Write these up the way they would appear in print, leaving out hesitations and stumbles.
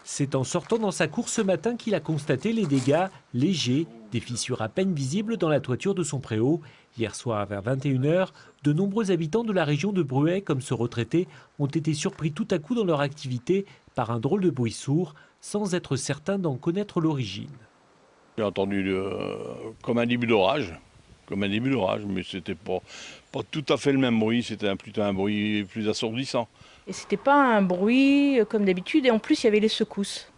C'est en sortant dans sa cour ce matin qu'il a constaté les dégâts légers, des fissures à peine visibles dans la toiture de son préau. Hier soir vers 21 h, de nombreux habitants de la région de Bruay, comme ce retraité, ont été surpris tout à coup dans leur activité par un drôle de bruit sourd, sans être certains d'en connaître l'origine. J'ai entendu comme un début d'orage, mais c'était pas tout à fait le même bruit, c'était plutôt un bruit plus assourdissant. Et c'était pas un bruit comme d'habitude, et en plus il y avait les secousses.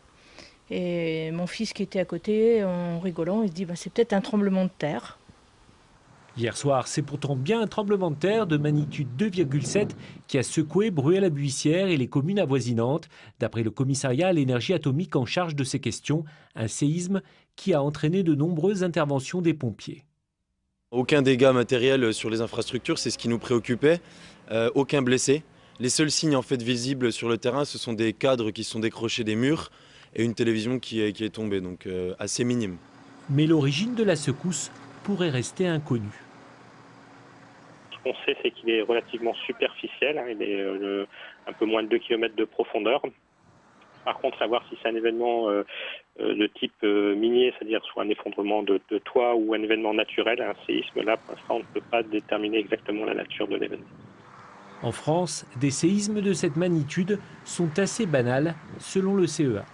Et mon fils qui était à côté, en rigolant, il se dit c'est peut-être un tremblement de terre. Hier soir, c'est pourtant bien un tremblement de terre de magnitude 2,7 qui a secoué Bruay-la-Buissière et les communes avoisinantes. D'après le commissariat à l'énergie atomique en charge de ces questions, un séisme qui a entraîné de nombreuses interventions des pompiers. Aucun dégât matériel sur les infrastructures, c'est ce qui nous préoccupait. Aucun blessé. Les seuls signes en fait visibles sur le terrain, ce sont des cadres qui sont décrochés des murs et une télévision qui est tombée, donc assez minime. Mais l'origine de la secousse pourrait rester inconnue. Ce qu'on sait, c'est qu'il est relativement superficiel, il est un peu moins de 2 km de profondeur. Par contre, à voir si c'est un événement de type minier, c'est-à-dire soit un effondrement de toit ou un événement naturel, un séisme, là, pour l'instant, on ne peut pas déterminer exactement la nature de l'événement. En France, des séismes de cette magnitude sont assez banals selon le CEA.